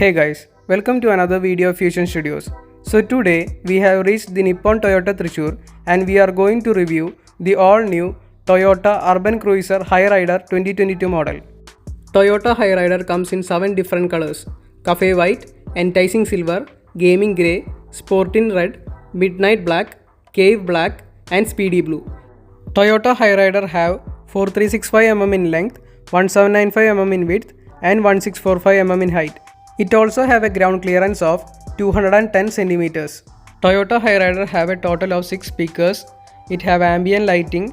Hey guys, welcome to another video of Fusion Studios. So today we have reached the Nippon Toyota Thrissur and we are going to review the all-new Toyota Urban Cruiser Hyryder 2022 model. Toyota Hyryder comes in 7 different colors: cafe white, enticing silver, gaming grey, sporting red, midnight black, cave black and speedy blue. Toyota Hyryder have 4365 mm in length, 1795 mm in width and 1645 mm in height. It also have a ground clearance of 210 cm. Toyota Hyryder have a total of 6 speakers. It have ambient lighting,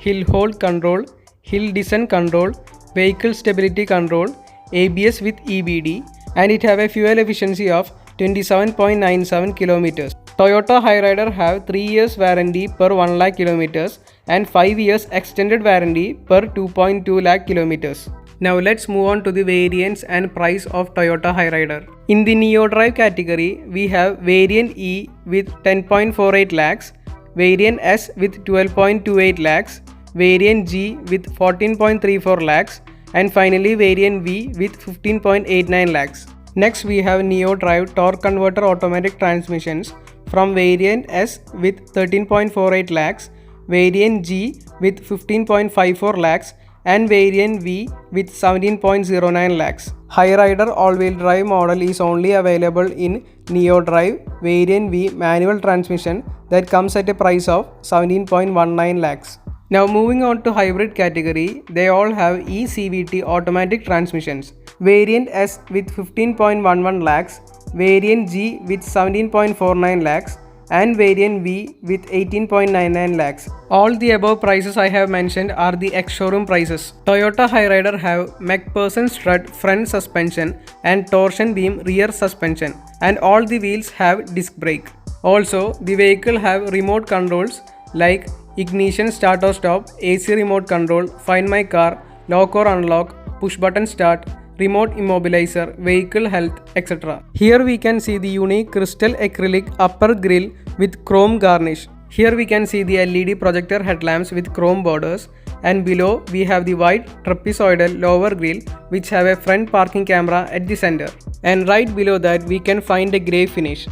hill hold control, hill descent control, vehicle stability control, ABS with EBD, and it have a fuel efficiency of 27.97 km. Toyota Hyryder have 3 years warranty per 1 lakh km and 5 years extended warranty per 2.2 lakh km. Now let's move on to the variants and price of Toyota Hyryder. In the Neo Drive category, we have variant E with 10.48 lakhs, variant S with 12.28 lakhs, variant G with 14.34 lakhs, and finally variant V with 15.89 lakhs. Next we have Neo Drive torque converter automatic transmissions from variant S with 13.48 lakhs, variant G with 15.54 lakhs, and variant V with 17.09 lakhs. Hyryder all-wheel drive model is only available in Neo Drive variant V manual transmission that comes at a price of 17.19 lakhs. Now moving on to hybrid category, they all have e-CVT automatic transmissions. Variant S with 15.11 lakhs, variant G with 17.49 lakhs, and variant V with 18.99 lakhs. All the above prices I have mentioned are the ex-showroom prices. Toyota Hyryder have MacPherson strut front suspension and torsion beam rear suspension, and all the wheels have disc brake. Also, the vehicle have remote controls like ignition, start or stop, AC remote control, find my car, lock or unlock, push button start, remote immobilizer, vehicle health, etc. Here we can see the unique Crystal Acrylic upper grille with chrome garnish. Here we can see the LED projector headlamps with chrome borders, and below we have the white trapezoidal lower grille which have a front parking camera at the center. And right below that we can find a grey finish.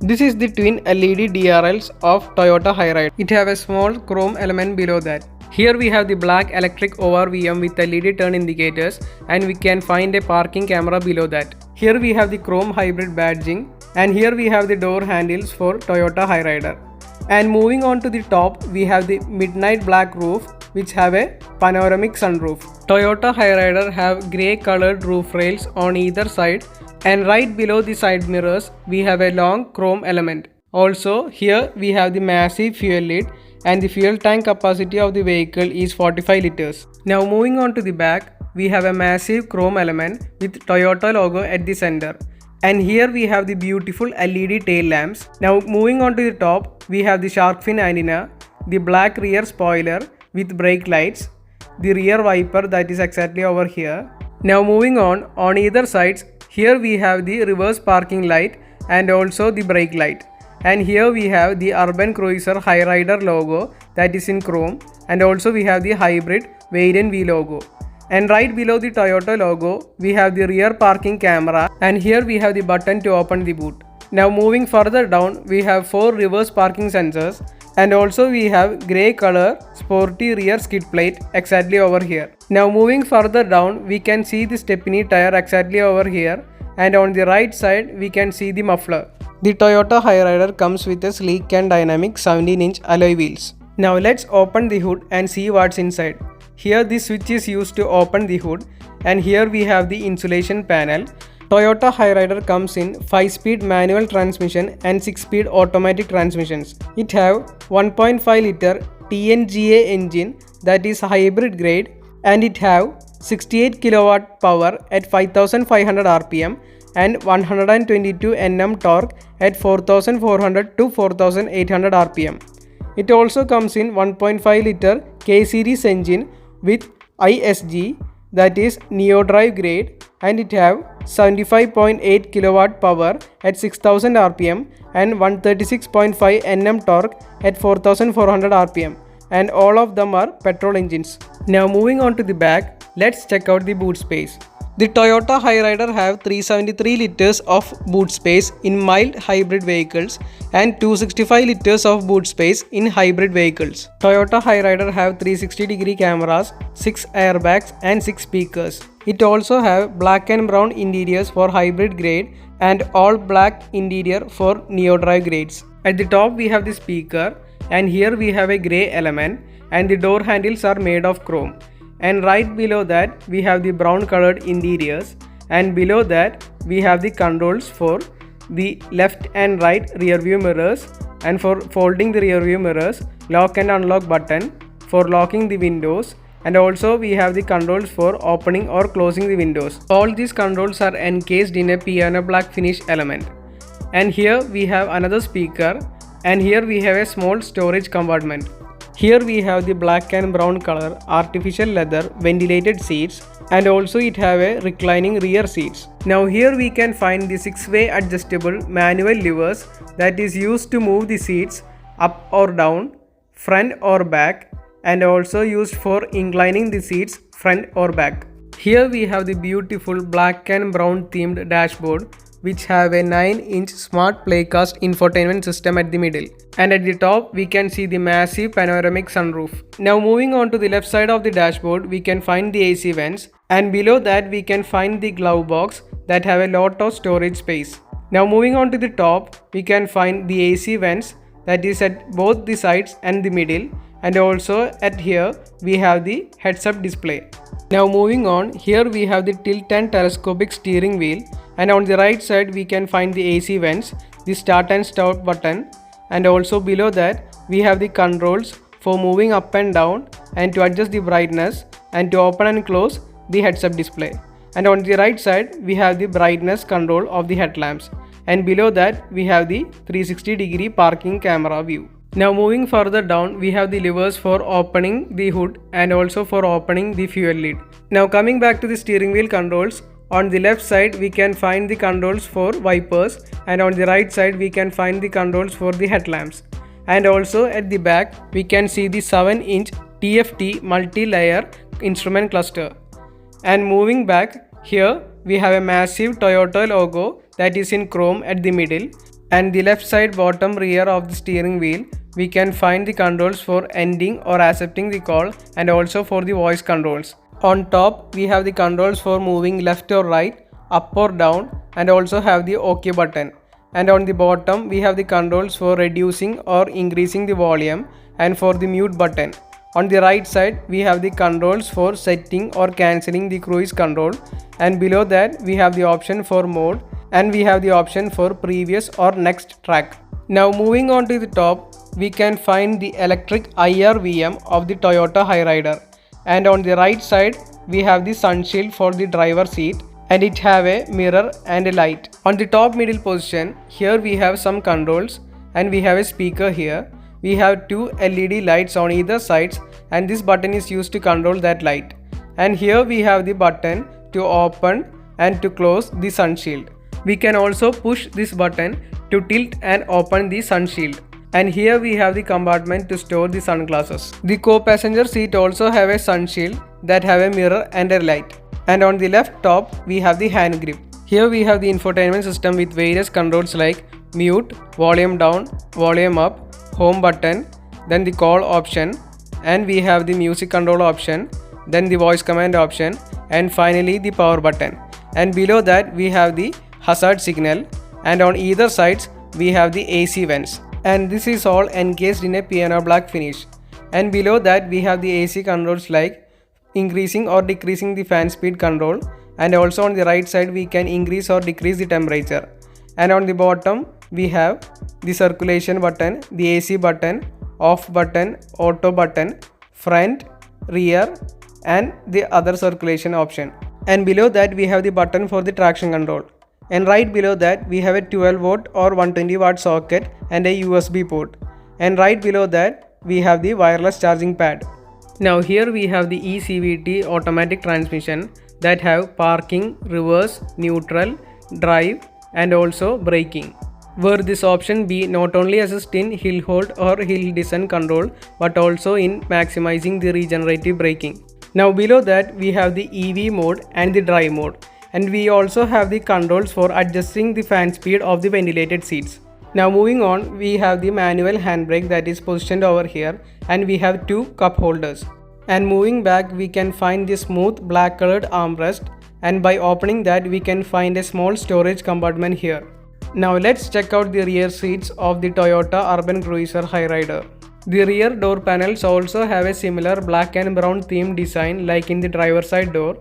This is the twin LED DRLs of Toyota Hyryder. It have a small chrome element below that. Here we have the black electric ORVM with LED turn indicators, and we can find a parking camera below that. Here we have the chrome hybrid badging, and here we have the door handles for Toyota Hyryder. And moving on to the top, we have the midnight black roof which have a panoramic sunroof. Toyota Hyryder have grey colored roof rails on either side, and right below the side mirrors we have a long chrome element. Also here we have the massive fuel lid, and the fuel tank capacity of the vehicle is 45 liters. Now moving on to the back, we have a massive chrome element with Toyota logo at the center. And here we have the beautiful LED tail lamps. Now moving on to the top, we have the shark fin antenna, the black rear spoiler with brake lights, the rear wiper that is exactly over here. Now moving on either sides, here we have the reverse parking light and also the brake light. And here we have the Urban Cruiser Hyryder logo that is in chrome, and also we have the hybrid variant V logo. And right below the Toyota logo we have the rear parking camera, and here we have the button to open the boot. Now moving further down, we have 4 reverse parking sensors, and also we have grey color sporty rear skid plate exactly over here. Now moving further down, we can see the stepney tire exactly over here, and on the right side we can see the muffler. The Toyota Hyryder comes with a sleek and dynamic 17-inch alloy wheels. Now let's open the hood and see what's inside. Here the switch is used to open the hood, and here we have the insulation panel. Toyota Hyryder comes in 5-speed manual transmission and 6-speed automatic transmissions. It have 1.5 liter TNGA engine that is hybrid grade, and it have 68 kilowatt power at 5500 rpm and 122 Nm torque at 4400 to 4800 rpm. It also comes in 1.5 liter K series engine with ISG that is Neo Drive grade, and it have 75.8 kilowatt power at 6000 rpm and 136.5 Nm torque at 4400 rpm, and all of them are petrol engines. Now moving on to the back, let's check out the boot space. The Toyota Hyryder have 373 liters of boot space in mild hybrid vehicles and 265 liters of boot space in hybrid vehicles. Toyota Hyryder have 360-degree cameras, 6 airbags and 6 speakers. It also have black and brown interiors for hybrid grade and all black interior for neo-drive grades. At the top we have the speaker, and here we have a grey element, and the door handles are made of chrome. And right below that we have the brown colored interiors, and below that we have the controls for the left and right rear view mirrors, and for folding the rear view mirrors, lock and unlock button for locking the windows, and also we have the controls for opening or closing the windows. All these controls are encased in a piano black finish element. And here we have another speaker, and here we have a small storage compartment. Here we have the black and brown color artificial leather ventilated seats, and also it have a reclining rear seats. Now here we can find the 6-way adjustable manual levers that is used to move the seats up or down, front or back, and also used for inclining the seats front or back. Here we have the beautiful black and brown themed dashboard, which have a 9-inch smart playcast infotainment system at the middle, and at the top we can see the massive panoramic sunroof. Now moving on to the left side of the dashboard, we can find the AC vents, and below that we can find the glove box that have a lot of storage space. Now moving on to the top, we can find the AC vents that is at both the sides and the middle, and also at here we have the heads-up display. Now moving on, here we have the tilt and telescopic steering wheel, and on the right side we can find the AC vents, the start and stop button, and also below that we have the controls for moving up and down, and to adjust the brightness, and to open and close the heads-up display. And on the right side we have the brightness control of the headlamps, and below that we have the 360-degree parking camera view. Now moving further down, we have the levers for opening the hood and also for opening the fuel lid. Now coming back to the steering wheel controls, on the left side we can find the controls for wipers, and on the right side we can find the controls for the headlamps. And also at the back we can see the 7-inch TFT multi-layer instrument cluster. And moving back, here we have a massive Toyota logo that is in chrome at the middle, and the left side bottom rear of the steering wheel we can find the controls for ending or accepting the call, and also for the voice controls. On top we have the controls for moving left or right, up or down, and also have the OK button. And on the bottom we have the controls for reducing or increasing the volume, and for the mute button. On the right side we have the controls for setting or cancelling the cruise control, and below that we have the option for mode, and we have the option for previous or next track. Now moving on to the top, we can find the electric IRVM of the Toyota Hyryder, and on the right side we have the sunshield for the driver seat, and it have a mirror and a light. On the top middle position, here we have some controls, and we have a speaker here. We have 2 LED lights on either sides, and this button is used to control that light. And here we have the button to open and to close the sunshield. We can also push this button to tilt and open the sunshield. And here we have the compartment to store the sunglasses. The co-passenger seat also have a sunshield that have a mirror and a light. And on the left top we have the hand grip. Here we have the infotainment system with various controls like mute, volume down, volume up, home button, then the call option, and we have the music control option, then the voice command option, and finally the power button. And below that we have the hazard signal, and on either sides we have the AC vents, and this is all encased in a piano black finish. And below that we have the AC controls like increasing or decreasing the fan speed control, and also on the right side we can increase or decrease the temperature. And on the bottom we have the circulation button, the AC button, off button, auto button, front, rear, and the other circulation option. And below that we have the button for the traction control. And right below that we have a 12 volt or 120 watt socket and a USB port. And right below that we have the wireless charging pad. Now here we have the e-CVT automatic transmission that have parking, reverse, neutral, drive, and also braking, where this option B not only assist in hill hold or hill descent control but also in maximizing the regenerative braking. Now below that we have the EV mode and the dry mode, and we also have the controls for adjusting the fan speed of the ventilated seats. Now moving on, we have the manual handbrake that is positioned over here, and we have two cup holders. And moving back, we can find the smooth black colored armrest, and by opening that we can find a small storage compartment here. Now let's check out the rear seats of the Toyota Urban Cruiser Hyryder. The rear door panels also have a similar black and brown theme design like in the driver's side door,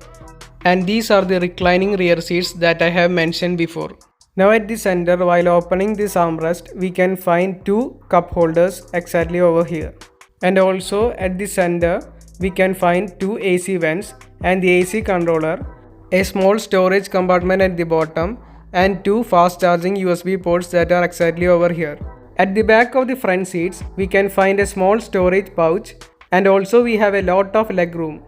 and these are the reclining rear seats that I have mentioned before. Now at the center, while opening this armrest, we can find two cup holders exactly over here. And also at the center, we can find two AC vents and the AC controller, a small storage compartment at the bottom, and two fast charging USB ports that are exactly over here. At the back of the front seats, we can find a small storage pouch, and also we have a lot of leg room.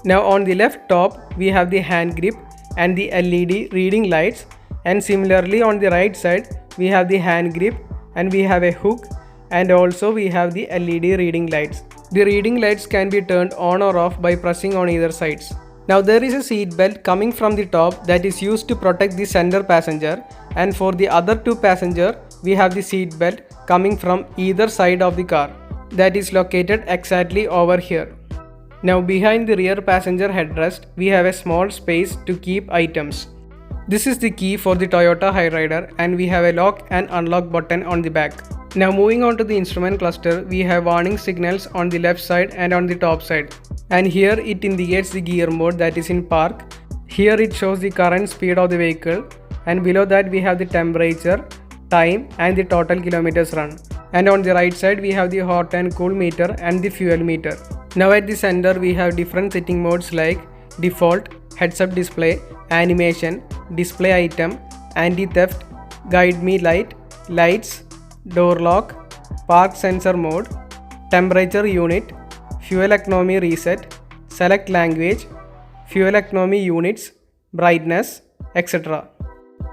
Now on the left top, we have the hand grip and the LED reading lights, and similarly on the right side, we have the hand grip and we have a hook, and also we have the LED reading lights. The reading lights can be turned on or off by pressing on either sides. Now there is a seat belt coming from the top that is used to protect the center passenger, and for the other two passengers, we have the seat belt coming from either side of the car that is located exactly over here. Now behind the rear passenger headrest, we have a small space to keep items. This is the key for the Toyota Hyryder, and we have a lock and unlock button on the back. Now moving on to the instrument cluster, we have warning signals on the left side and on the top side. And here it indicates the gear mode that is in park. Here it shows the current speed of the vehicle, and below that we have the temperature, time and the total kilometers run. And on the right side we have the hot and cool meter and the fuel meter. Now at the center we have different setting modes like default, heads-up display, animation, display item, anti-theft, guide me light, lights, door lock, park sensor mode, temperature unit, fuel economy reset, select language, fuel economy units, brightness, etc.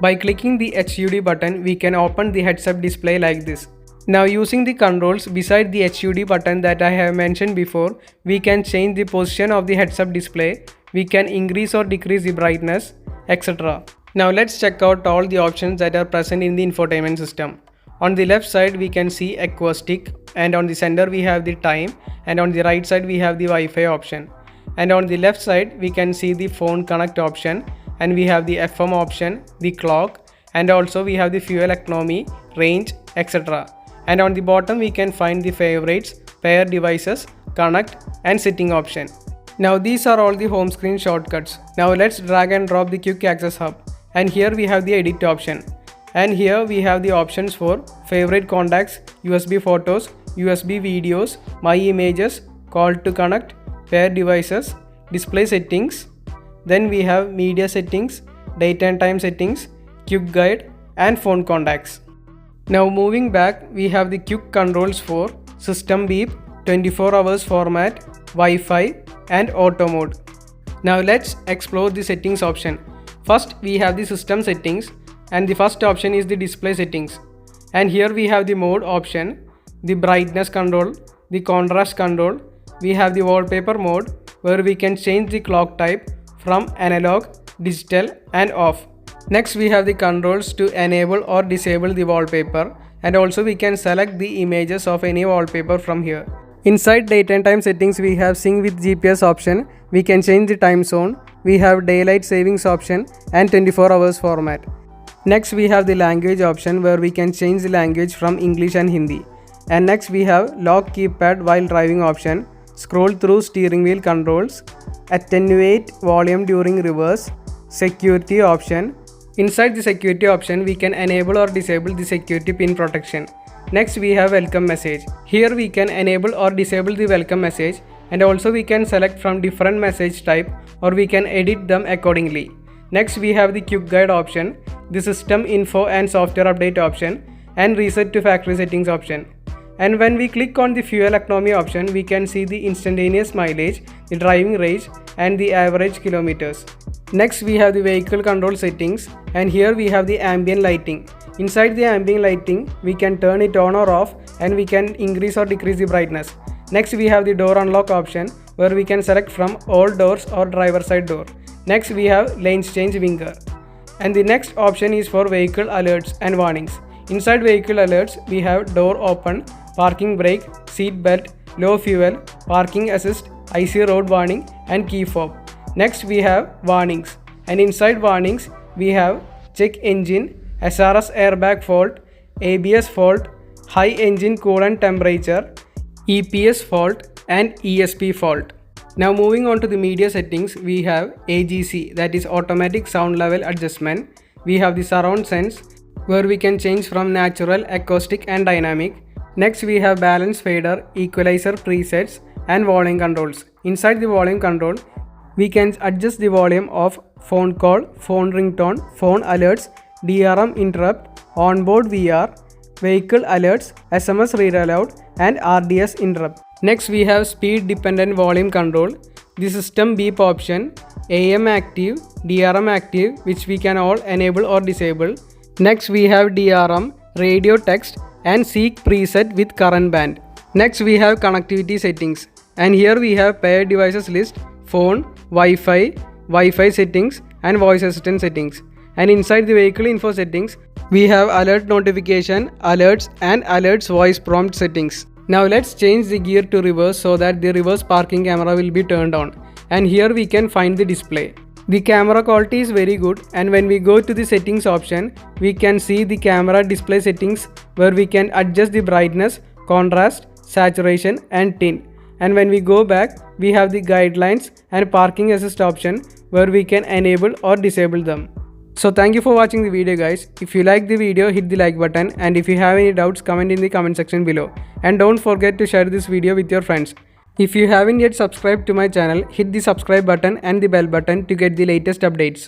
By clicking the HUD button, we can open the heads-up display like this. Now using the controls beside the HUD button that I have mentioned before, we can change the position of the heads-up display, we can increase or decrease the brightness, etc. Now let's check out all the options that are present in the infotainment system. On the left side we can see acoustic, and on the center we have the time, and on the right side we have the Wi-Fi option. And on the left side we can see the phone connect option, and we have the FM option, the clock, and also we have the fuel economy, range, etc. And on the bottom we can find the favorites, pair devices, connect and setting option. Now these are all the home screen shortcuts. Now let's drag and drop the quick access hub, and here we have the edit option. And here we have the options for favorite contacts, USB photos, USB videos, my images, call to connect, pair devices, display settings. Then we have media settings, date and time settings, quick guide and phone contacts. Now moving back, we have the quick controls for system beep, 24 hours format, Wi-Fi and auto mode. Now let's explore the settings option. First we have the system settings, and the first option is the display settings. And here we have the mode option, the brightness control, the contrast control. We have the wallpaper mode where we can change the clock type from analog, digital and off. Next we have the controls to enable or disable the wallpaper, and also we can select the images of any wallpaper from here. Inside date and time settings we have sync with GPS option. We can change the time zone. We have daylight savings option and 24 hours format. Next we have the language option where we can change the language from English and Hindi. And next we have lock keypad while driving option, scroll through steering wheel controls, attenuate volume during reverse, security option. Inside the security option we can enable or disable the security pin protection. Next we have welcome message. Here we can enable or disable the welcome message, and also we can select from different message type or we can edit them accordingly. Next we have the quick guide option, the system info and software update option, and reset to factory settings option. And when we click on the fuel economy option, we can see the instantaneous mileage, the driving range and the average kilometers. Next we have the vehicle control settings, and here we have the ambient lighting. Inside the ambient lighting we can turn it on or off, and we can increase or decrease the brightness. Next we have the door unlock option where we can select from all doors or driver side door. Next we have lanes change winger. And the next option is for vehicle alerts and warnings. Inside vehicle alerts we have door open, parking brake, seat belt, low fuel, parking assist, IC road warning and key fob. Next we have warnings, and inside warnings we have check engine, SRS airbag fault, ABS fault, high engine coolant temperature, EPS fault and ESP fault. Now moving on to the media settings, we have AGC, that is automatic sound level adjustment. We have the surround sense where we can change from natural, acoustic and dynamic. Next we have balance fader, equalizer presets and volume controls. Inside the volume control, we can adjust the volume of phone call, phone ringtone, phone alerts, DRM interrupt, onboard VR, vehicle alerts, SMS read aloud and RDS interrupt. Next we have speed dependent volume control, the system beep option, AM active, DRM active, which we can all enable or disable. Next we have DRM, radio text and seek preset with current band. Next we have connectivity settings, and here we have paired devices list, phone, Wi-Fi settings and voice assistant settings. And inside the vehicle info settings, we have alert notification, alerts and alerts voice prompt settings. Now let's change the gear to reverse so that the reverse parking camera will be turned on. And here we can find the display. The camera quality is very good, and when we go to the settings option, we can see the camera display settings where we can adjust the brightness, contrast, saturation and tint. And when we go back, we have the guidelines and parking assist option where we can enable or disable them. So thank you for watching the video guys. If you like the video, hit the like button, and if you have any doubts, comment in the comment section below. And don't forget to share this video with your friends. If you haven't yet subscribed to my channel, hit the subscribe button and the bell button to get the latest updates.